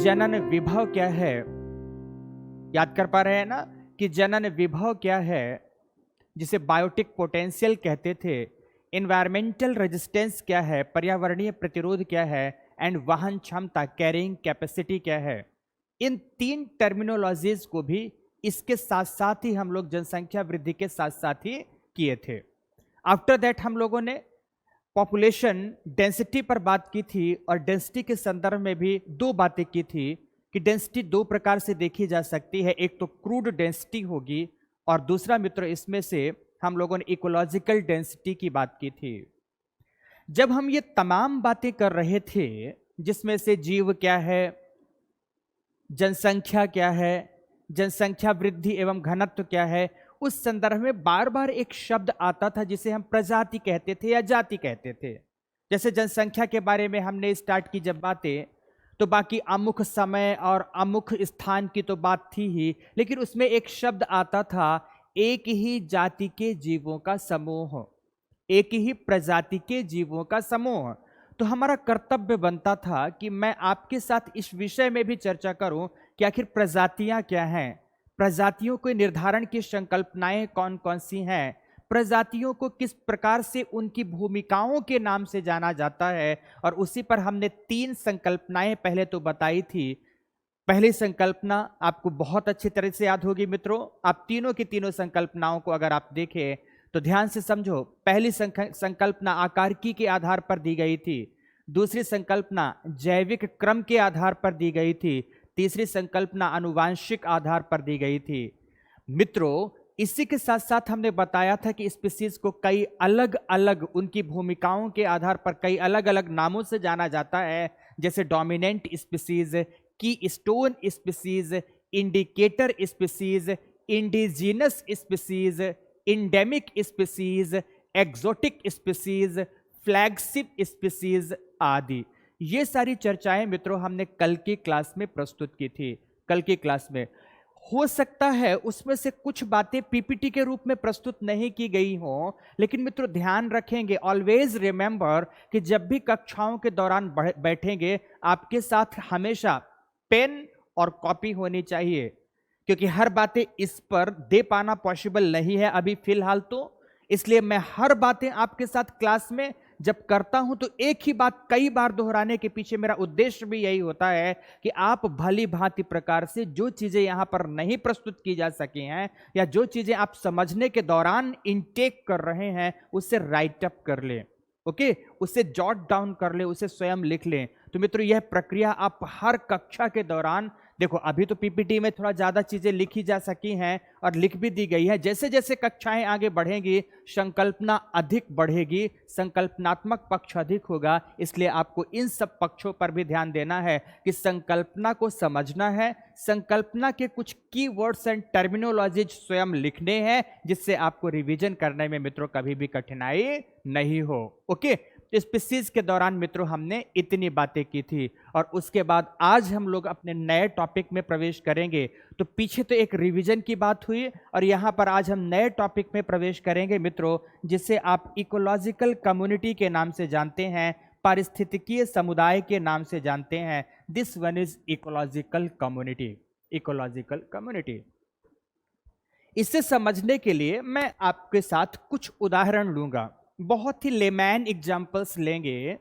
जनन विभव क्या है? याद कर पा रहे हैं ना कि जनन विभव क्या है, जिसे बायोटिक पोटेंशियल कहते थे। एनवायरमेंटल रेजिस्टेंस क्या है, पर्यावरणीय प्रतिरोध क्या है, एंड वहन क्षमता कैरिंग कैपेसिटी क्या है। इन तीन टर्मिनोलॉजीज को भी इसके साथ साथ ही हम लोग जनसंख्या वृद्धि के साथ साथ ही किए थे। आफ्टर दैट हम लोगों ने पॉपुलेशन डेंसिटी पर बात की थी, और डेंसिटी के संदर्भ में भी दो बातें की थी कि डेंसिटी दो प्रकार से देखी जा सकती है। एक तो क्रूड डेंसिटी होगी, और दूसरा मित्र इसमें से हम लोगों ने इकोलॉजिकल डेंसिटी की बात की थी। जब हम ये तमाम बातें कर रहे थे, जिसमें से जीव क्या है, जनसंख्या क्या है, जनसंख्या वृद्धि एवं घनत्व क्या है, उस संदर्भ में बार बार एक शब्द आता था जिसे हम प्रजाति कहते थे या जाति कहते थे। जैसे जनसंख्या के बारे में हमने स्टार्ट की जब बातें, तो बाकी अमुक समय और अमुक स्थान की तो बात थी ही, लेकिन उसमें एक शब्द आता था एक ही जाति के जीवों का समूह, एक ही प्रजाति के जीवों का समूह। तो हमारा कर्तव्य बनता था कि मैं आपके साथ इस विषय में भी चर्चा करूं कि आखिर प्रजातियां क्या हैं, प्रजातियों के निर्धारण की संकल्पनाएं कौन कौन सी हैं, प्रजातियों को किस प्रकार से उनकी भूमिकाओं के नाम से जाना जाता है। और उसी पर हमने तीन संकल्पनाएं पहले तो बताई थी। पहली संकल्पना आपको बहुत अच्छी तरह से याद होगी मित्रों। आप तीनों की तीनों संकल्पनाओं को अगर आप देखें तो ध्यान से समझो। पहली संकल्पना आकारिकी के आधार पर दी गई थी, दूसरी संकल्पना जैविक क्रम के आधार पर दी गई थी, तीसरी संकल्पना आनुवांशिक आधार पर दी गई थी। मित्रों, इसी के साथ साथ हमने बताया था कि स्पीसीज को कई अलग अलग उनकी भूमिकाओं के आधार पर कई अलग अलग नामों से जाना जाता है, जैसे डोमिनेंट स्पीसीज, की stone species, indicator species, indigenous species, endemic species, exotic species, flagship species आदि। ये सारी चर्चाएं मित्रों हमने कल की क्लास में प्रस्तुत की थी। कल की क्लास में हो सकता है उसमें से कुछ बातें पीपीटी के रूप में प्रस्तुत नहीं की गई हो, लेकिन मित्रों ध्यान रखेंगे, ऑलवेज रिमेंबर कि जब भी कक्षाओं के दौरान बैठेंगे आपके साथ हमेशा पेन और कॉपी होनी चाहिए, क्योंकि हर बातें इस पर दे पाना पॉसिबल नहीं है अभी फिलहाल तो। इसलिए मैं हर बातें आपके साथ क्लास में जब करता हूं तो एक ही बात कई बार दोहराने के पीछे मेरा उद्देश्य भी यही होता है कि आप भली भांति प्रकार से जो चीजें यहां पर नहीं प्रस्तुत की जा सकी हैं या जो चीजें आप समझने के दौरान इनटेक कर रहे हैं उससे राइट अप कर लें, ओके, उसे जॉट डाउन कर ले, उसे स्वयं लिख लें। तो मित्रों यह प्रक्रिया आप हर कक्षा के दौरान, देखो अभी तो पीपीटी में थोड़ा ज्यादा चीजें लिखी जा सकी हैं और लिख भी दी गई है, जैसे जैसे कक्षाएं आगे बढ़ेंगी संकल्पना अधिक बढ़ेगी, संकल्पनात्मक पक्ष अधिक होगा। इसलिए आपको इन सब पक्षों पर भी ध्यान देना है कि संकल्पना को समझना है, संकल्पना के कुछ कीवर्ड्स एंड टर्मिनोलॉजीज स्वयं लिखने हैं, जिससे आपको रिवीजन करने में मित्रों कभी भी कठिनाई नहीं हो। ओके, स्पीसीज के दौरान मित्रों हमने इतनी बातें की थी, और उसके बाद आज हम लोग अपने नए टॉपिक में प्रवेश करेंगे। तो पीछे तो एक रिवीजन की बात हुई, और यहां पर आज हम नए टॉपिक में प्रवेश करेंगे मित्रों, जिसे आप इकोलॉजिकल कम्युनिटी के नाम से जानते हैं, पारिस्थितिकीय समुदाय के नाम से जानते हैं। This one is ecological community. Ecological community, इसे समझने के लिए मैं आपके साथ कुछ उदाहरण लूंगा, बहुत ही लेमैन एग्जाम्पल्स लेंगे,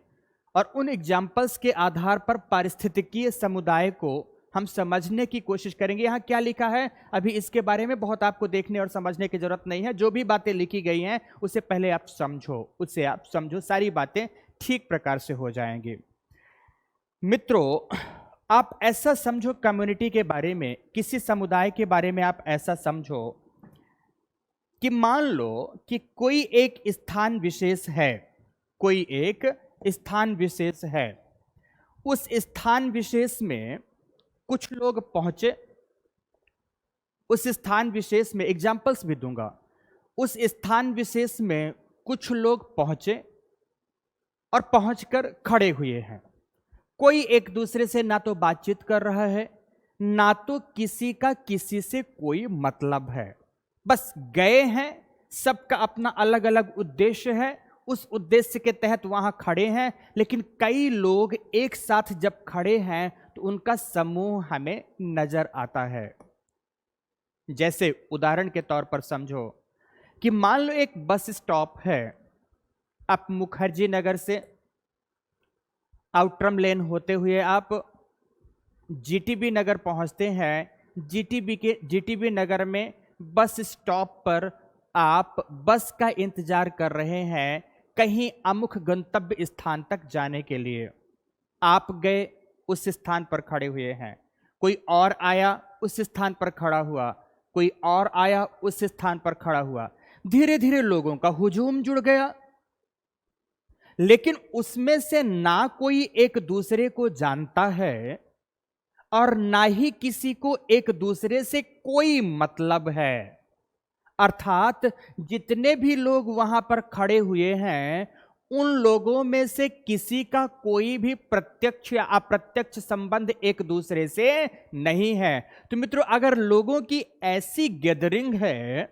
और उन एग्जाम्पल्स के आधार पर पारिस्थितिकीय समुदाय को हम समझने की कोशिश करेंगे। यहाँ क्या लिखा है अभी इसके बारे में बहुत आपको देखने और समझने की जरूरत नहीं है। जो भी बातें लिखी गई हैं उसे पहले आप समझो, उससे आप समझो, सारी बातें ठीक प्रकार से हो जाएंगी। मित्रों, आप ऐसा समझो कम्युनिटी के बारे में, किसी समुदाय के बारे में आप ऐसा समझो कि मान लो कि कोई एक स्थान विशेष है, कोई एक स्थान विशेष है, उस स्थान विशेष में कुछ लोग पहुंचे, उस स्थान विशेष में एग्जाम्पल्स भी दूंगा, उस स्थान विशेष में कुछ लोग पहुंचे और पहुंचकर खड़े हुए हैं। कोई एक दूसरे से ना तो बातचीत कर रहा है, ना तो किसी का किसी से कोई मतलब है, बस गए हैं, सबका अपना अलग अलग उद्देश्य है, उस उद्देश्य के तहत वहां खड़े हैं। लेकिन कई लोग एक साथ जब खड़े हैं तो उनका समूह हमें नजर आता है। जैसे उदाहरण के तौर पर समझो कि मान लो एक बस स्टॉप है, आप मुखर्जी नगर से आउटरम लेन होते हुए आप जीटीबी नगर पहुंचते हैं। जीटीबी नगर में बस स्टॉप पर आप बस का इंतजार कर रहे हैं कहीं अमुक गंतव्य स्थान तक जाने के लिए। आप गए, उस स्थान पर खड़े हुए हैं, कोई और आया, उस स्थान पर खड़ा हुआ, कोई और आया, उस स्थान पर खड़ा हुआ। धीरे धीरे लोगों का हुजूम जुड़ गया, लेकिन उसमें से ना कोई एक दूसरे को जानता है और ना ही किसी को एक दूसरे से कोई मतलब है। अर्थात जितने भी लोग वहां पर खड़े हुए हैं, उन लोगों में से किसी का कोई भी प्रत्यक्ष या अप्रत्यक्ष संबंध एक दूसरे से नहीं है। तो मित्रों, अगर लोगों की ऐसी गैदरिंग है,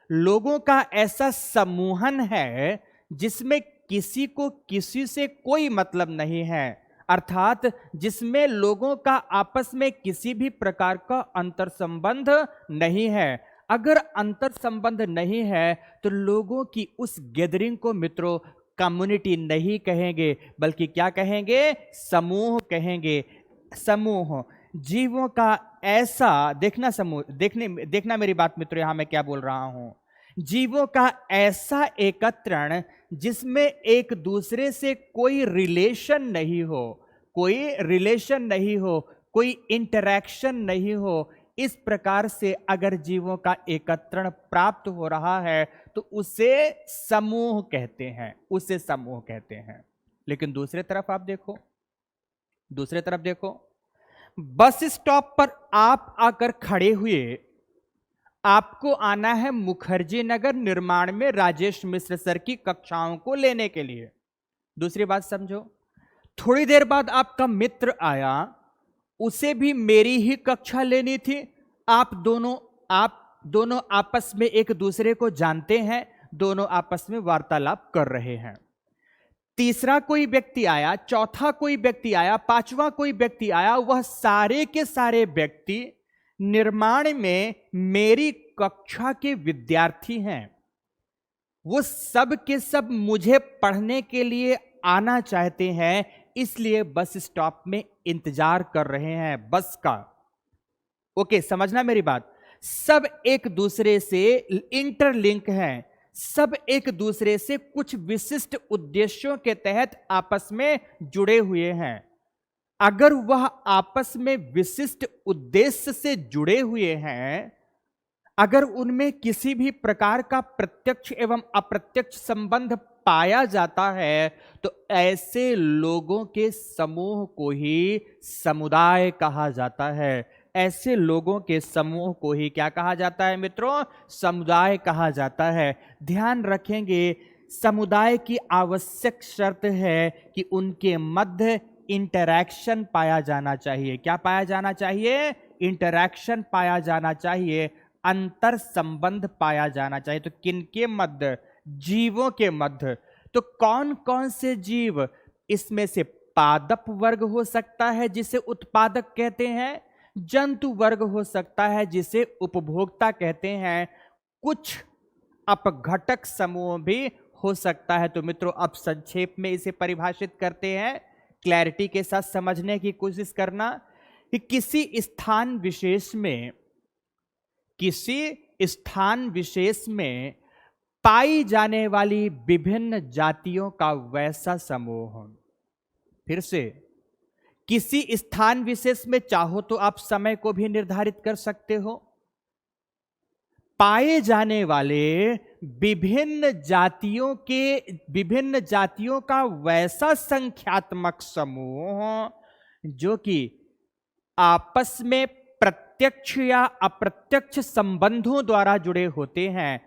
लोगों का ऐसा समूहन है जिसमें किसी को किसी से कोई मतलब नहीं है, अर्थात जिसमें लोगों का आपस में किसी भी प्रकार का अंतर संबंध नहीं है, अगर अंतर संबंध नहीं है तो लोगों की उस गैदरिंग को मित्रों कम्युनिटी नहीं कहेंगे, बल्कि क्या कहेंगे? समूह कहेंगे। समूह जीवों का ऐसा देखना, समूह देखना मेरी बात मित्रों, यहां मैं क्या बोल रहा हूं। जीवों का ऐसा एकत्रण जिसमें एक दूसरे से कोई रिलेशन नहीं हो, कोई रिलेशन नहीं हो, कोई इंटरैक्शन नहीं हो, इस प्रकार से अगर जीवों का एकत्रण प्राप्त हो रहा है तो उसे समूह कहते हैं, उसे समूह कहते हैं। लेकिन दूसरी तरफ आप देखो, दूसरी तरफ देखो, बस स्टॉप पर आप आकर खड़े हुए, आपको आना है मुखर्जी नगर निर्माण में राजेश मिश्र सर की कक्षाओं को लेने के लिए। दूसरी बात समझो, थोड़ी देर बाद आपका मित्र आया, उसे भी मेरी ही कक्षा लेनी थी। आप दोनों आपस में एक दूसरे को जानते हैं, दोनों आपस में वार्तालाप कर रहे हैं। तीसरा कोई व्यक्ति आया, चौथा कोई व्यक्ति आया, पांचवा कोई व्यक्ति आया, वह सारे के सारे व्यक्ति निर्माण में मेरी कक्षा के विद्यार्थी हैं। वो सब के सब मुझे पढ़ने के लिए आना चाहते हैं, इसलिए बस स्टॉप में इंतजार कर रहे हैं बस का। ओके, समझना मेरी बात। सब एक दूसरे से इंटरलिंक हैं, सब एक दूसरे से कुछ विशिष्ट उद्देश्यों के तहत आपस में जुड़े हुए हैं। अगर वह आपस में विशिष्ट उद्देश्य से जुड़े हुए हैं, अगर उनमें किसी भी प्रकार का प्रत्यक्ष एवं अप्रत्यक्ष संबंध पाया जाता है, तो ऐसे लोगों के समूह को ही समुदाय कहा जाता है। ऐसे लोगों के समूह को ही क्या कहा जाता है मित्रों? समुदाय कहा जाता है। ध्यान रखेंगे, समुदाय की आवश्यक शर्त है कि उनके मध्य इंटरैक्शन पाया जाना चाहिए। क्या पाया जाना चाहिए? इंटरैक्शन पाया जाना चाहिए, अंतर संबंध पाया जाना चाहिए। तो किनके मध्य? जीवों के मध्य। तो कौन कौन से जीव? इसमें से पादप वर्ग हो सकता है जिसे उत्पादक कहते हैं, जंतु वर्ग हो सकता है जिसे उपभोक्ता कहते हैं, कुछ अपघटक समूह भी हो सकता है। तो मित्रों, अब संक्षेप में इसे परिभाषित करते हैं, क्लैरिटी के साथ समझने की कोशिश करना कि किसी स्थान विशेष में पाई जाने वाली विभिन्न जातियों का वैसा समूह। फिर से, किसी स्थान विशेष में चाहो तो आप समय को भी निर्धारित कर सकते हो। पाए जाने वाले विभिन्न जातियों का वैसा संख्यात्मक समूह जो कि आपस में प्रत्यक्ष या अप्रत्यक्ष संबंधों द्वारा जुड़े होते हैं,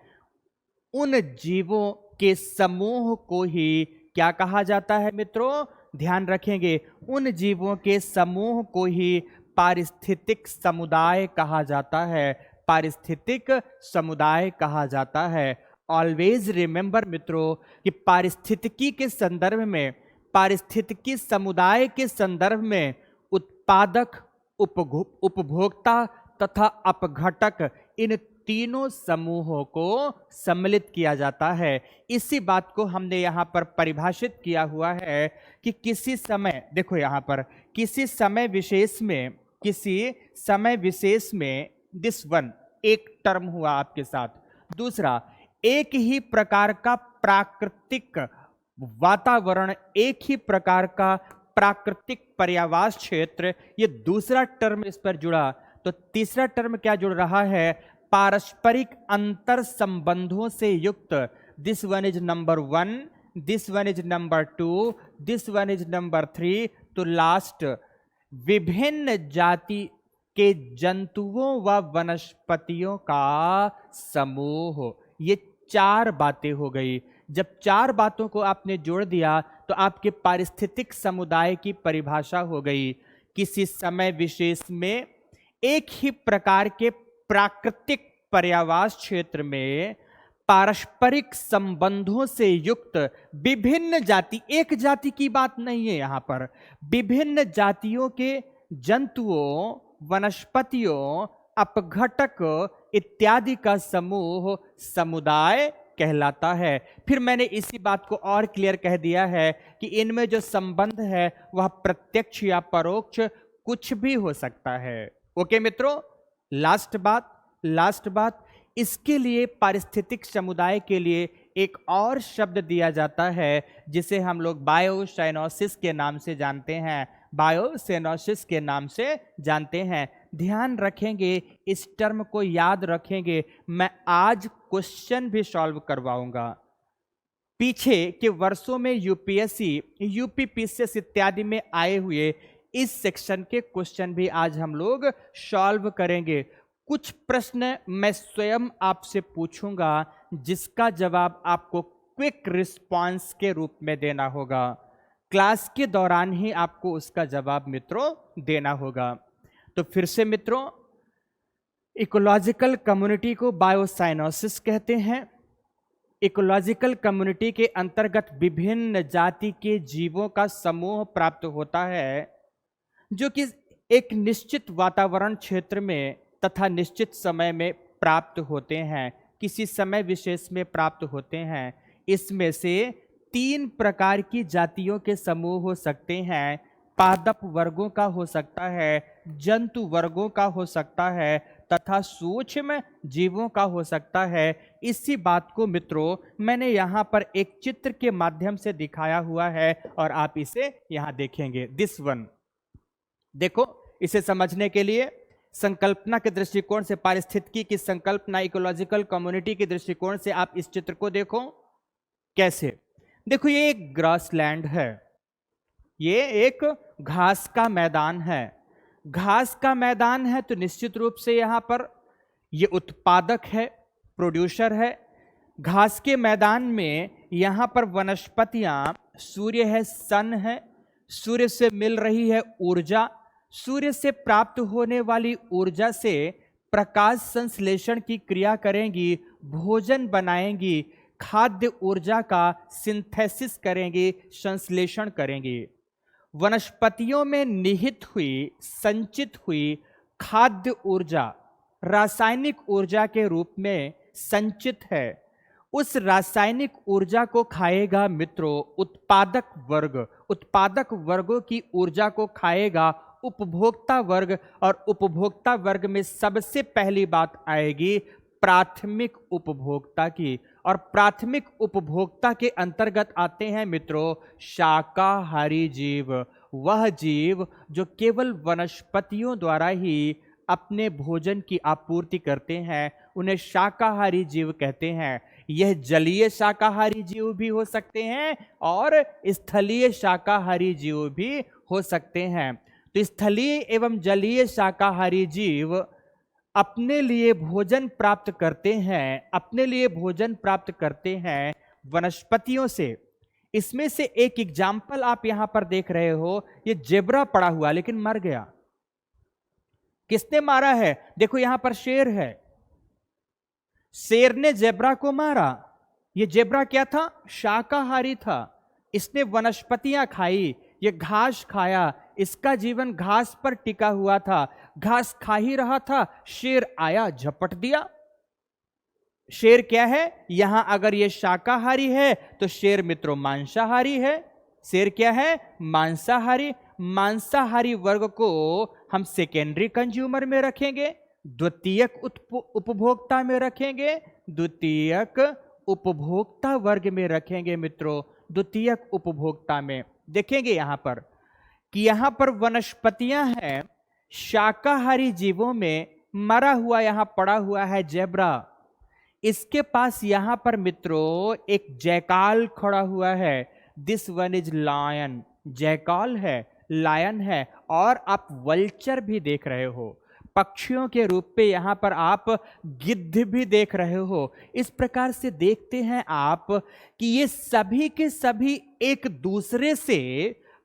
उन जीवों के समूह को ही क्या कहा जाता है मित्रों? ध्यान रखेंगे, उन जीवों के समूह को ही पारिस्थितिक समुदाय कहा जाता है। पारिस्थितिक समुदाय कहा जाता है। ऑलवेज रिमेंबर मित्रों कि पारिस्थितिकी के संदर्भ में, पारिस्थितिकी समुदाय के संदर्भ में उत्पादक, उपभोक्ता तथा अपघटक, इन तीनों समूहों को सम्मिलित किया जाता है। इसी बात को हमने यहां पर परिभाषित किया हुआ है कि किसी समय, देखो यहां पर, किसी समय विशेष में दिस वन, एक टर्म हुआ आपके साथ। दूसरा, एक ही प्रकार का प्राकृतिक वातावरण, एक ही प्रकार का प्राकृतिक पर्यावास क्षेत्र, ये दूसरा टर्म इस पर जुड़ा। तो तीसरा टर्म क्या जुड़ रहा है? पारस्परिक अंतर संबंधों से युक्त। This one is number 1, this one is number 2, this one is number 3, तो लास्ट, विभिन्न जाति के जंतुओं व वनस्पतियों का समूह। ये 4 बातें हो गई। जब 4 बातों को आपने जोड़ दिया तो आपके पारिस्थितिक समुदाय की परिभाषा हो गई। किसी समय विशेष में एक ही प्रकार के प्राकृतिक पर्यावास क्षेत्र में पारस्परिक संबंधों से युक्त विभिन्न जाति, एक जाति की बात नहीं है यहां पर, विभिन्न जातियों के जंतुओं, वनस्पतियों, अपघटक इत्यादि का समूह समुदाय कहलाता है। फिर मैंने इसी बात को और क्लियर कह दिया है कि इनमें जो संबंध है वह प्रत्यक्ष या परोक्ष कुछ भी हो सकता है। ओके मित्रों, लास्ट बात, इसके लिए पारिस्थितिक समुदाय के लिए एक और शब्द दिया जाता है जिसे हम लोग बायोसाइनोसिस के नाम से जानते हैं, बायोसाइनोसिस के नाम से जानते हैं। ध्यान रखेंगे, इस टर्म को याद रखेंगे। मैं आज क्वेश्चन भी सॉल्व करवाऊंगा। पीछे के वर्षों में यूपीएससी, यूपीपीसीएस इत्यादि में आए हुए इस सेक्शन के क्वेश्चन भी आज हम लोग सॉल्व करेंगे। कुछ प्रश्न मैं स्वयं आपसे पूछूंगा जिसका जवाब आपको क्विक रिस्पांस के रूप में देना होगा। क्लास के दौरान ही आपको उसका जवाब मित्रों देना होगा। तो फिर से मित्रों, इकोलॉजिकल कम्युनिटी को बायोसाइनोसिस कहते हैं। इकोलॉजिकल कम्युनिटी के अंतर्गत विभिन्न जाति के जीवों का समूह प्राप्त होता है जो कि एक निश्चित वातावरण क्षेत्र में तथा निश्चित समय में प्राप्त होते हैं, किसी समय विशेष में प्राप्त होते हैं। इसमें से 3 प्रकार की जातियों के समूह हो सकते हैं। पादप वर्गों का हो सकता है, जंतु वर्गों का हो सकता है तथा सूक्ष्म जीवों का हो सकता है। इसी बात को मित्रों मैंने यहाँ पर एक चित्र के माध्यम से दिखाया हुआ है और आप इसे यहाँ देखेंगे। दिस वन, देखो, इसे समझने के लिए संकल्पना के दृष्टिकोण से, पारिस्थितिकी की संकल्पना, इकोलॉजिकल कम्युनिटी के दृष्टिकोण से आप इस चित्र को देखो। कैसे? देखो, ये एक ग्रासलैंड है, ये एक घास का मैदान है। घास का मैदान है तो निश्चित रूप से यहां पर ये उत्पादक है, प्रोड्यूसर है। घास के मैदान में यहां पर वनस्पतियां, सूर्य है, सन है, सूर्य से मिल रही है ऊर्जा, सूर्य से प्राप्त होने वाली ऊर्जा से प्रकाश संश्लेषण की क्रिया करेंगी, भोजन बनाएंगी, खाद्य ऊर्जा का सिंथेसिस करेंगी, संश्लेषण करेंगी। वनस्पतियों में निहित हुई, संचित हुई खाद्य ऊर्जा रासायनिक ऊर्जा के रूप में संचित है। उस रासायनिक ऊर्जा को खाएगा मित्रों उत्पादक वर्ग, उत्पादक वर्गों की ऊर्जा को खाएगा उपभोक्ता वर्ग, और उपभोक्ता वर्ग में सबसे पहली बात आएगी प्राथमिक उपभोक्ता की। और प्राथमिक उपभोक्ता के अंतर्गत आते हैं मित्रों शाकाहारी जीव, वह जीव जो केवल वनस्पतियों द्वारा ही अपने भोजन की आपूर्ति करते हैं, उन्हें शाकाहारी जीव कहते हैं। यह जलीय शाकाहारी जीव भी हो सकते हैं और स्थलीय शाकाहारी जीव भी हो सकते हैं। तो स्थलीय एवं जलीय शाकाहारी जीव अपने लिए भोजन प्राप्त करते हैं, अपने लिए भोजन प्राप्त करते हैं वनस्पतियों से। इसमें से एक एग्जाम्पल आप यहां पर देख रहे हो, ये जेब्रा पड़ा हुआ लेकिन मर गया। किसने मारा है? देखो यहां पर शेर है, शेर ने जेब्रा को मारा। ये जेब्रा क्या था? शाकाहारी था। इसने वनस्पतियां खाई, ये घास खाया, इसका जीवन घास पर टिका हुआ था, घास खा ही रहा था, शेर आया झपट दिया। शेर क्या है यहां, अगर ये शाकाहारी है तो शेर मित्रों मांसाहारी है। शेर क्या है, मांसाहारी। मांसाहारी वर्ग को हम सेकेंडरी कंज्यूमर में रखेंगे, द्वितीयक उपभोक्ता में रखेंगे, द्वितीयक उपभोक्ता वर्ग में रखेंगे मित्रों, द्वितीयक उपभोक्ता में। देखेंगे यहां पर कि यहां पर वनस्पतियां हैं, शाकाहारी जीवों में मरा हुआ यहां पड़ा हुआ है जेब्रा, इसके पास यहां पर मित्रों एक जैकाल खड़ा हुआ है। This one is lion, jackal है, लायन है। और आप वल्चर भी देख रहे हो, पक्षियों के रूप में यहां पर आप गिद्ध भी देख रहे हो। इस प्रकार से देखते हैं आप कि ये सभी के सभी एक दूसरे से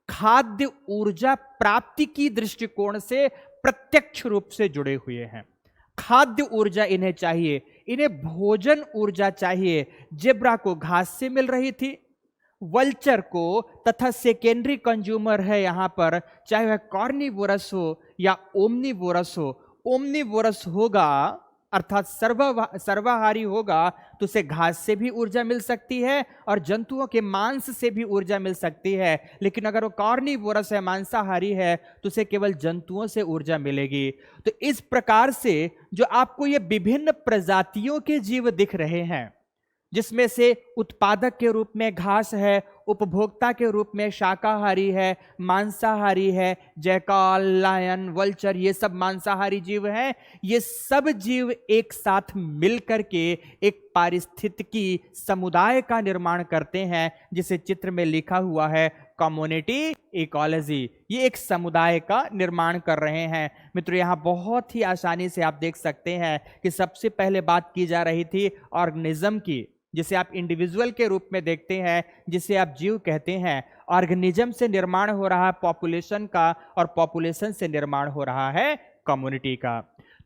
खाद्य ऊर्जा प्राप्ति की दृष्टिकोण से प्रत्यक्ष रूप से जुड़े हुए हैं। खाद्य ऊर्जा इन्हें चाहिए, इन्हें भोजन ऊर्जा चाहिए। जेब्रा को घास से मिल रही थी, वल्चर को तथा सेकेंडरी कंज्यूमर है यहां पर, चाहे वह कार्निवोरस हो या ओमनिवोरस हो। ओमनिवोरस होगा अर्थात सर्वाहारी होगा तो उसे घास से भी ऊर्जा मिल सकती है और जंतुओं के मांस से भी ऊर्जा मिल सकती है। लेकिन अगर वो कार्निवोरस है, मांसाहारी है, तो उसे केवल जंतुओं से ऊर्जा मिलेगी। तो इस प्रकार से जो आपको ये विभिन्न प्रजातियों के जीव दिख रहे हैं, जिसमें से उत्पादक के रूप में घास है, उपभोक्ता के रूप में शाकाहारी है, मांसाहारी है, जैकाल, लायन, वल्चर, ये सब मांसाहारी जीव हैं। ये सब जीव एक साथ मिलकर के एक पारिस्थितिकी समुदाय का निर्माण करते हैं, जिसे चित्र में लिखा हुआ है कम्युनिटी इकोलॉजी। ये एक समुदाय का निर्माण कर रहे हैं मित्रों। यहां बहुत ही आसानी से आप देख सकते हैं कि सबसे पहले बात की जा रही थी ऑर्गेनिज्म की, जिसे आप इंडिविजुअल के रूप में देखते हैं, जिसे आप जीव कहते हैं। ऑर्गेनिज्म से निर्माण हो रहा है पॉपुलेशन का, और पॉपुलेशन से निर्माण हो रहा है कम्युनिटी का।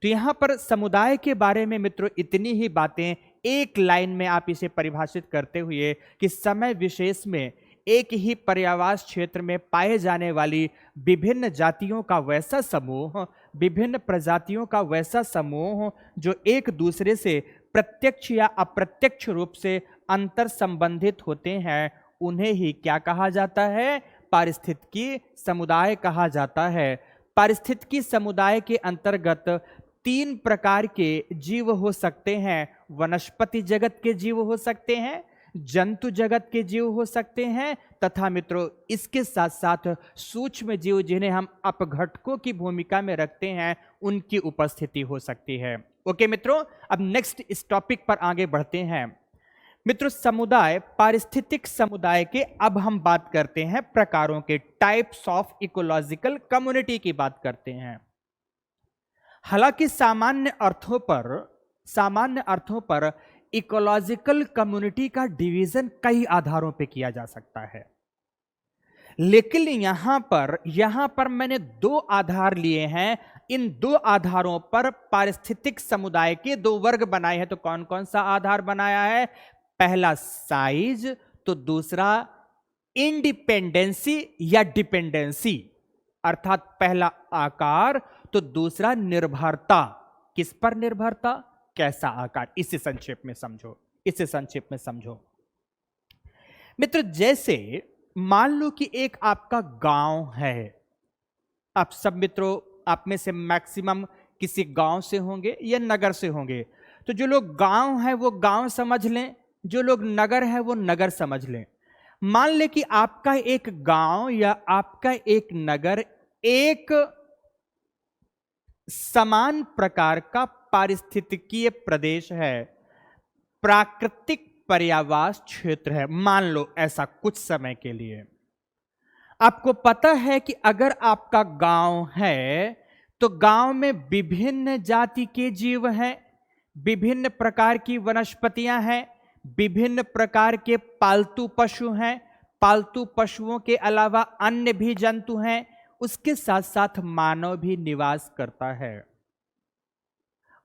तो यहां पर समुदाय के बारे में मित्रों इतनी ही बातें एक लाइन में आप इसे परिभाषित करते हुए कि समय विशेष में एक ही पर्यावास क्षेत्र में पाए जाने वाली विभिन्न जातियों का वैसा समूह, विभिन्न प्रजातियों का वैसा समूह जो एक दूसरे से प्रत्यक्ष या अप्रत्यक्ष रूप से अंतर संबंधित होते हैं, उन्हें ही क्या कहा जाता है, पारिस्थितिकी समुदाय कहा जाता है। पारिस्थितिकी समुदाय के अंतर्गत 3 प्रकार के जीव हो सकते हैं। वनस्पति जगत के जीव हो सकते हैं, जंतु जगत के जीव हो सकते हैं, तथा मित्रों इसके साथ साथ सूक्ष्म जीव जिन्हें हम अपघटकों की भूमिका में रखते हैं, उनकी उपस्थिति हो सकती है। ओके मित्रों, अब नेक्स्ट इस टॉपिक पर आगे बढ़ते हैं। मित्रों समुदाय, पारिस्थितिक समुदाय के अब हम बात करते हैं प्रकारों के, टाइप्स ऑफ इकोलॉजिकल कम्युनिटी की बात करते हैं। हालांकि सामान्य अर्थों पर इकोलॉजिकल कम्युनिटी का डिवीजन कई आधारों पे किया जा सकता है, लेकिन यहां पर मैंने 2 आधार लिए हैं। इन 2 आधारों पर पारिस्थितिक समुदाय के 2 वर्ग बनाए हैं। तो कौन कौन सा आधार बनाया है? पहला साइज, तो दूसरा इंडिपेंडेंसी या डिपेंडेंसी, अर्थात पहला आकार तो दूसरा निर्भरता। किस पर निर्भरता, कैसा आकार, इसे संक्षेप में समझो। मित्र जैसे मान लो कि एक आपका गांव है, आप सब मित्रों आप में से मैक्सिमम किसी गांव से होंगे या नगर से होंगे। तो जो लोग गांव है वो गांव समझ लें, जो लोग नगर है वो नगर समझ लें। मान ले कि आपका एक गांव या आपका एक नगर एक समान प्रकार का पारिस्थितिकीय प्रदेश है, प्राकृतिक पर्यावास क्षेत्र है। मान लो ऐसा कुछ समय के लिए। आपको पता है कि अगर आपका गांव है तो गांव में विभिन्न जाति के जीव हैं, विभिन्न प्रकार की वनस्पतियां हैं, विभिन्न प्रकार के पालतू पशु हैं, पालतू पशुओं के अलावा अन्य भी जंतु हैं, उसके साथ साथ मानव भी निवास करता है।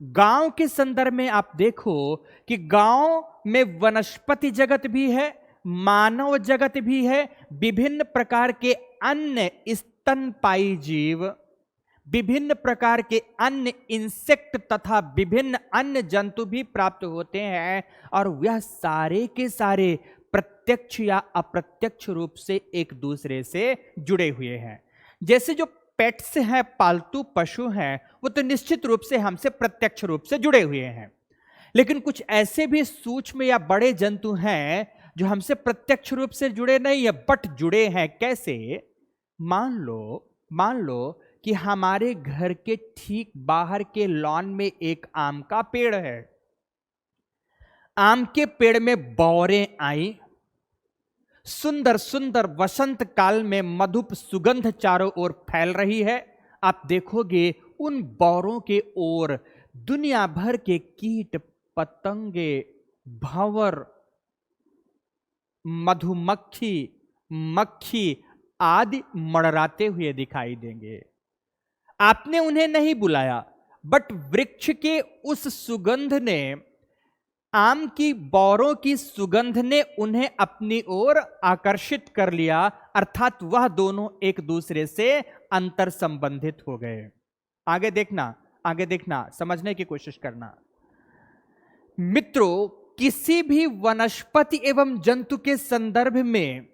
गांव के संदर्भ में आप देखो कि गांव में वनस्पति जगत भी है, मानव जगत भी है, विभिन्न प्रकार के अन्य स्तनपायी जीव, विभिन्न प्रकार के अन्य इंसेक्ट तथा विभिन्न अन्य जंतु भी प्राप्त होते हैं, और वह सारे के सारे प्रत्यक्ष या अप्रत्यक्ष रूप से एक दूसरे से जुड़े हुए हैं। जैसे जो पेट्स हैं, पालतू पशु हैं, वो तो निश्चित रूप से हमसे प्रत्यक्ष रूप से जुड़े हुए हैं, लेकिन कुछ ऐसे भी सूक्ष्म या बड़े जंतु हैं जो हमसे प्रत्यक्ष रूप से जुड़े नहीं है, बट जुड़े हैं। कैसे? मान लो कि हमारे घर के ठीक बाहर के लॉन में एक आम का पेड़ है। आम के पेड़ में बौरें आई, सुंदर सुंदर वसंत काल में मधुप सुगंध चारों ओर फैल रही है। आप देखोगे उन बौरों के ओर दुनिया भर के कीट पतंगे, भंवर, मधुमक्खी, मक्खी आदि मड़राते हुए दिखाई देंगे। आपने उन्हें नहीं बुलाया, बट वृक्ष के उस सुगंध ने, आम की बौरों की सुगंध ने उन्हें अपनी ओर आकर्षित कर लिया, अर्थात वह दोनों एक दूसरे से अंतर संबंधित हो गए। आगे देखना, समझने की कोशिश करना। मित्रों, किसी भी वनस्पति एवं जंतु के संदर्भ में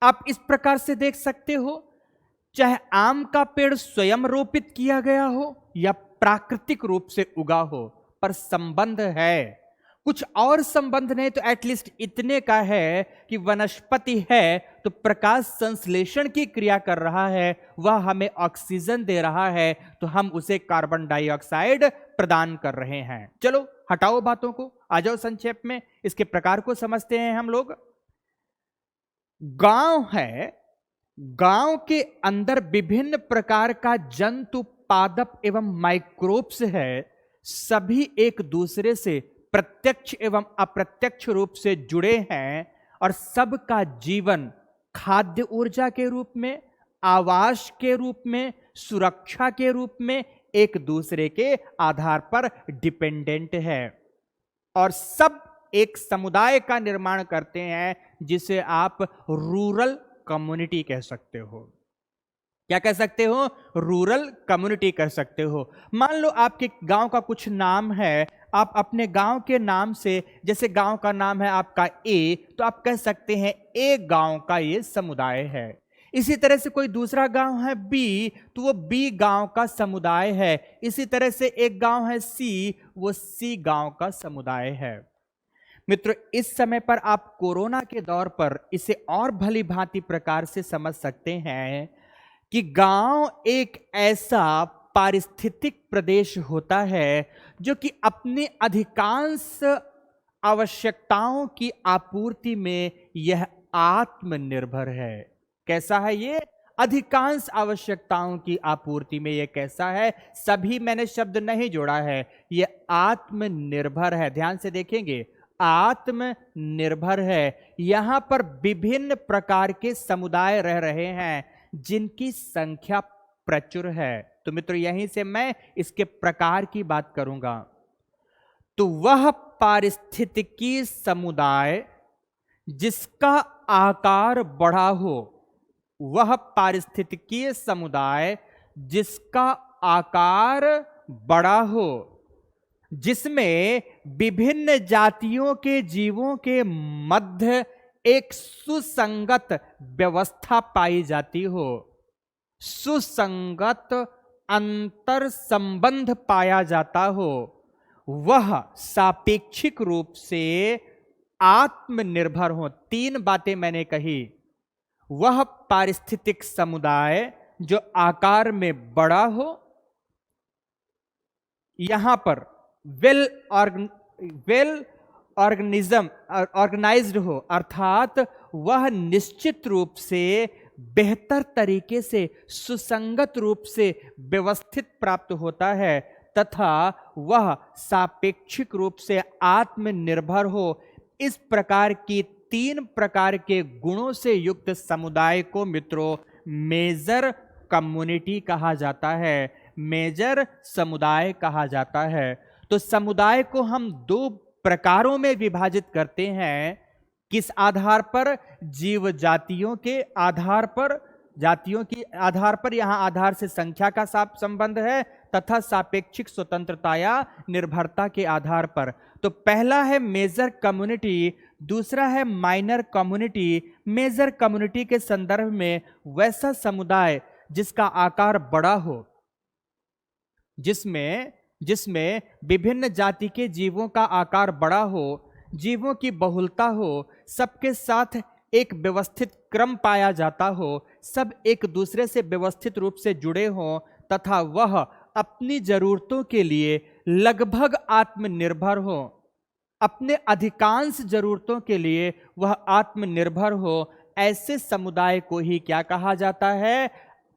आप इस प्रकार से देख सकते हो, चाहे आम का पेड़ स्वयं रोपित किया गया हो या प्राकृतिक रूप से उगा हो, पर संबंध है। कुछ और संबंध नहीं तो एटलीस्ट इतने का है कि वनस्पति है तो प्रकाश संश्लेषण की क्रिया कर रहा है, वह हमें ऑक्सीजन दे रहा है, तो हम उसे कार्बन डाइऑक्साइड प्रदान कर रहे हैं। चलो हटाओ बातों को, आ जाओ संक्षेप में इसके प्रकार को समझते हैं हम लोग। गांव है, गांव के अंदर विभिन्न प्रकार का जंतु, पादप एवं माइक्रोब्स है, सभी एक दूसरे से प्रत्यक्ष एवं अप्रत्यक्ष रूप से जुड़े हैं, और सबका जीवन खाद्य ऊर्जा के रूप में, आवास के रूप में, सुरक्षा के रूप में एक दूसरे के आधार पर डिपेंडेंट है, और सब एक समुदाय का निर्माण करते हैं, जिसे आप रूरल कम्युनिटी कह सकते हो। क्या कह सकते हो? रूरल कम्युनिटी कह सकते हो। मान लो आपके गांव का कुछ नाम है, आप अपने गांव के नाम से, जैसे गांव का नाम है आपका ए, तो आप कह सकते हैं ए गांव का ये समुदाय है। इसी तरह से कोई दूसरा गांव है बी, तो वो बी गांव का समुदाय है। इसी तरह से एक गांव है सी, वो सी गांव का समुदाय है। मित्रों, इस समय पर आप कोरोना के दौर पर इसे और भली भांति प्रकार से समझ सकते हैं कि गांव एक ऐसा पारिस्थितिक प्रदेश होता है जो कि अपनी अधिकांश आवश्यकताओं की आपूर्ति में यह आत्मनिर्भर है। कैसा है ये? अधिकांश आवश्यकताओं की आपूर्ति में यह कैसा है? सभी मैंने शब्द नहीं जोड़ा है, यह आत्मनिर्भर है। ध्यान से देखेंगे, आत्मनिर्भर है। यहां पर विभिन्न प्रकार के समुदाय रह रहे हैं जिनकी संख्या प्रचुर है। तो मित्रों, यहीं से मैं इसके प्रकार की बात करूंगा। तो वह पारिस्थितिकी समुदाय जिसका आकार बड़ा हो, वह पारिस्थितिकी समुदाय जिसका आकार बड़ा हो, जिसमें विभिन्न जातियों के जीवों के मध्य एक सुसंगत व्यवस्था पाई जाती हो, सुसंगत अंतर संबंध पाया जाता हो, वह सापेक्षिक रूप से आत्मनिर्भर हो। तीन बातें मैंने कही। वह पारिस्थितिक समुदाय जो आकार में बड़ा हो, यहां पर वेल ऑर्गेनाइज्ड हो, अर्थात वह निश्चित रूप से बेहतर तरीके से, सुसंगत रूप से व्यवस्थित प्राप्त होता है, तथा वह सापेक्षिक रूप से आत्मनिर्भर हो। इस प्रकार की तीन प्रकार के गुणों से युक्त समुदाय को मित्रों मेजर कम्युनिटी कहा जाता है, मेजर समुदाय कहा जाता है। तो समुदाय को हम दो प्रकारों में विभाजित करते हैं। किस आधार पर? जीव जातियों के आधार पर, जातियों की आधार पर, यहां आधार से संख्या का संबंध है, तथा सापेक्षिक स्वतंत्रता या निर्भरता के आधार पर। तो पहला है मेजर कम्युनिटी, दूसरा है माइनर कम्युनिटी। मेजर कम्युनिटी के संदर्भ में वैसा समुदाय जिसका आकार बड़ा हो, जिसमें विभिन्न जाति के जीवों का आकार बड़ा हो, जीवों की बहुलता हो, सबके साथ एक व्यवस्थित क्रम पाया जाता हो, सब एक दूसरे से व्यवस्थित रूप से जुड़े हों, तथा वह अपनी जरूरतों के लिए लगभग आत्मनिर्भर हो, अपने अधिकांश जरूरतों के लिए वह आत्मनिर्भर हो। ऐसे समुदाय को ही क्या कहा जाता है?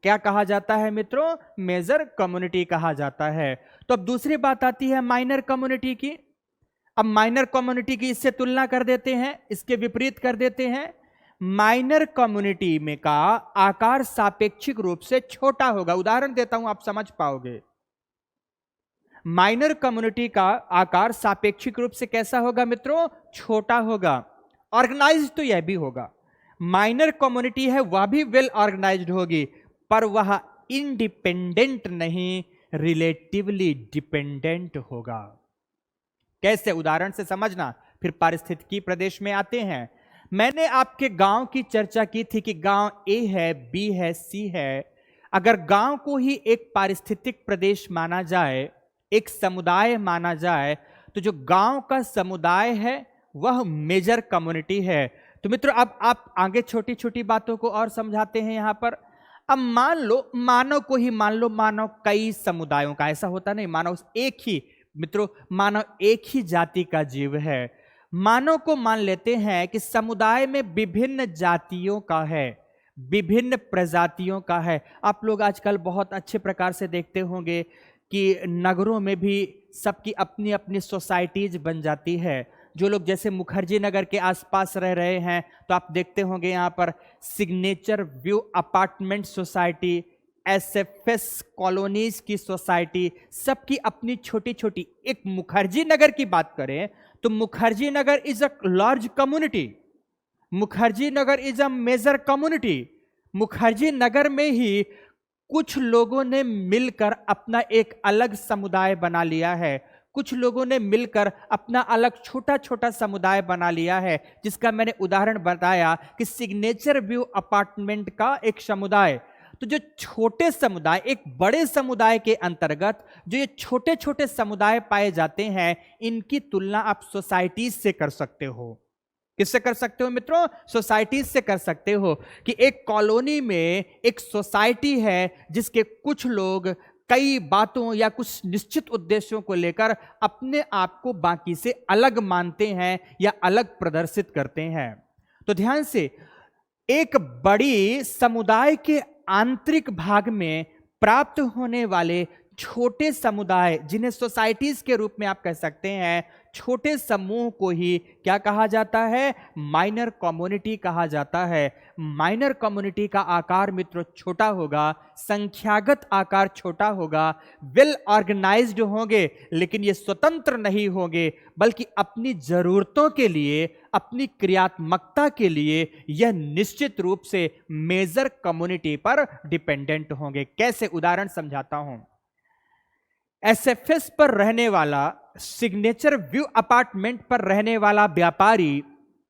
क्या कहा जाता है मित्रों? मेजर कम्युनिटी कहा जाता है। तो अब दूसरी बात आती है माइनर कम्युनिटी की। अब माइनर कम्युनिटी की इससे तुलना कर देते हैं, इसके विपरीत कर देते हैं। माइनर कम्युनिटी में का आकार सापेक्षिक रूप से छोटा होगा। उदाहरण देता हूं, आप समझ पाओगे। माइनर कम्युनिटी का आकार सापेक्षिक रूप से कैसा होगा मित्रों? छोटा होगा। ऑर्गेनाइज्ड तो यह भी होगा। माइनर कम्युनिटी है वह भी वेल ऑर्गेनाइज्ड होगी, पर वह इंडिपेंडेंट नहीं, रिलेटिवली डिपेंडेंट होगा। कैसे? उदाहरण से समझना, फिर पारिस्थितिकी प्रदेश में आते हैं। मैंने आपके गांव की चर्चा की थी कि गांव ए है, बी है, सी है। अगर गांव को ही एक पारिस्थितिक प्रदेश माना जाए, एक समुदाय माना जाए, तो जो गांव का समुदाय है वह मेजर कम्युनिटी है। तो मित्रों अब आप आगे छोटी छोटी बातों को और समझाते हैं यहां पर। अब मान लो, मानव को ही मान लो, मानव कई समुदायों का, ऐसा होता नहीं, मानव एक ही, मित्रों मानव एक ही जाति का जीव है। मानव को मान लेते हैं कि समुदाय में विभिन्न जातियों का है, विभिन्न प्रजातियों का है। आप लोग आजकल बहुत अच्छे प्रकार से देखते होंगे कि नगरों में भी सबकी अपनी अपनी सोसाइटीज बन जाती है। जो लोग जैसे मुखर्जी नगर के आसपास रह रहे हैं तो आप देखते होंगे यहाँ पर signature view apartment society, SFS colonies की सोसाइटी, सबकी अपनी छोटी छोटी। एक मुखर्जी नगर की बात करें तो Mukherjee Nagar is a large community, Mukherjee Nagar is a major community. Mukherjee Nagar में ही कुछ लोगों ने मिलकर अपना एक अलग समुदाय बना लिया है, कुछ लोगों ने मिलकर अपना अलग छोटा छोटा समुदाय बना लिया है, जिसका मैंने उदाहरण बताया कि सिग्नेचर व्यू अपार्टमेंट का एक समुदाय। तो जो छोटे समुदाय एक बड़े समुदाय के अंतर्गत जो ये छोटे छोटे समुदाय पाए जाते हैं, इनकी तुलना आप सोसाइटीज से कर सकते हो। किससे कर सकते हो मित्रों? सोसाइटीज से कर सकते हो कि एक कॉलोनी में एक सोसाइटी है जिसके कुछ लोग कई बातों या कुछ निश्चित उद्देश्यों को लेकर अपने आप को बाकी से अलग मानते हैं या अलग प्रदर्शित करते हैं। तो ध्यान से, एक बड़ी समुदाय के आंतरिक भाग में प्राप्त होने वाले छोटे समुदाय, जिन्हें सोसाइटीज के रूप में आप कह सकते हैं, छोटे समूह को ही क्या कहा जाता है? माइनर कम्युनिटी कहा जाता है। माइनर कम्युनिटी का आकार मित्रों छोटा होगा, संख्यागत आकार छोटा होगा, वेल ऑर्गेनाइज्ड होंगे, लेकिन ये स्वतंत्र नहीं होंगे, बल्कि अपनी जरूरतों के लिए, अपनी क्रियात्मकता के लिए यह निश्चित रूप से मेजर कम्युनिटी पर डिपेंडेंट होंगे। कैसे? उदाहरण समझाता हूं। एसएफएस पर रहने वाला, सिग्नेचर व्यू अपार्टमेंट पर रहने वाला व्यापारी,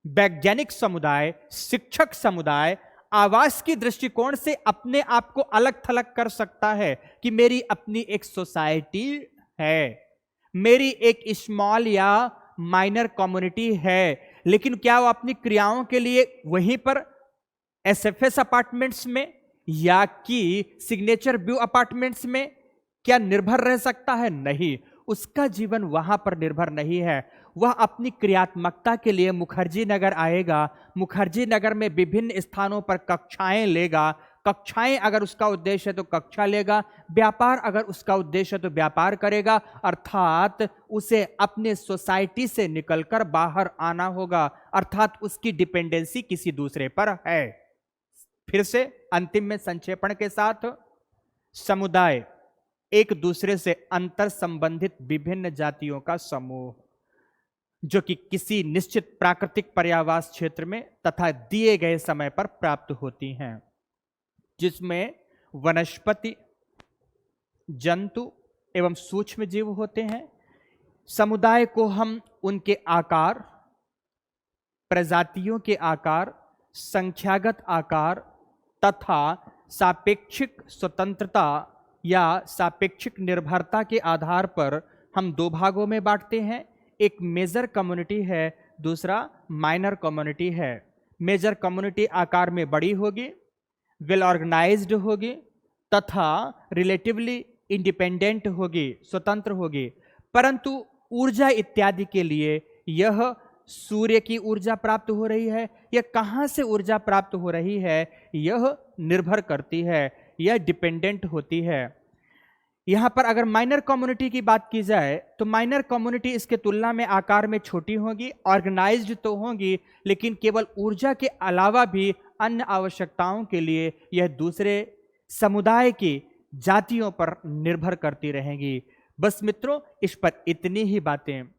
वैज्ञानिक समुदाय, शिक्षक समुदाय आवास की दृष्टिकोण से अपने आप को अलग थलग कर सकता है कि मेरी अपनी एक सोसाइटी है, मेरी एक स्मॉल या माइनर कम्युनिटी है, लेकिन क्या वो अपनी क्रियाओं के लिए वहीं पर एसएफएस अपार्टमेंट्स में या कि सिग्नेचर व्यू अपार्टमेंट्स में क्या निर्भर रह सकता है? नहीं, उसका जीवन वहां पर निर्भर नहीं है। वह अपनी क्रियात्मकता के लिए मुखर्जी नगर आएगा, मुखर्जी नगर में विभिन्न स्थानों पर कक्षाएं लेगा, कक्षाएं अगर उसका उद्देश्य है तो कक्षा लेगा, व्यापार अगर उसका उद्देश्य है तो व्यापार करेगा, अर्थात उसे अपने सोसाइटी से निकलकर बाहर आना होगा, अर्थात उसकी डिपेंडेंसी किसी दूसरे पर है। फिर से अंतिम में संक्षेपण के साथ, समुदाय एक दूसरे से अंतर संबंधित विभिन्न जातियों का समूह जो कि किसी निश्चित प्राकृतिक पर्यावास क्षेत्र में तथा दिए गए समय पर प्राप्त होती हैं। जिसमें वनस्पति, जंतु एवं सूक्ष्म जीव होते हैं। समुदाय को हम उनके आकार, प्रजातियों के आकार, संख्यागत आकार तथा सापेक्षिक स्वतंत्रता या सापेक्षिक निर्भरता के आधार पर हम दो भागों में बांटते हैं। एक मेजर कम्युनिटी है, दूसरा माइनर कम्युनिटी है। मेजर कम्युनिटी आकार में बड़ी होगी, वेल ऑर्गेनाइज्ड होगी तथा रिलेटिवली इंडिपेंडेंट होगी, स्वतंत्र होगी, परंतु ऊर्जा इत्यादि के लिए यह सूर्य की ऊर्जा प्राप्त हो रही है या कहां से ऊर्जा प्राप्त हो रही है यह निर्भर करती है, यह डिपेंडेंट होती है। यहां पर अगर माइनर कम्युनिटी की बात की जाए तो माइनर कम्युनिटी इसके तुलना में आकार में छोटी होगी, ऑर्गेनाइज्ड तो होगी, लेकिन केवल ऊर्जा के अलावा भी अन्य आवश्यकताओं के लिए यह दूसरे समुदाय की जातियों पर निर्भर करती रहेंगी। बस मित्रों, इस पर इतनी ही बातें।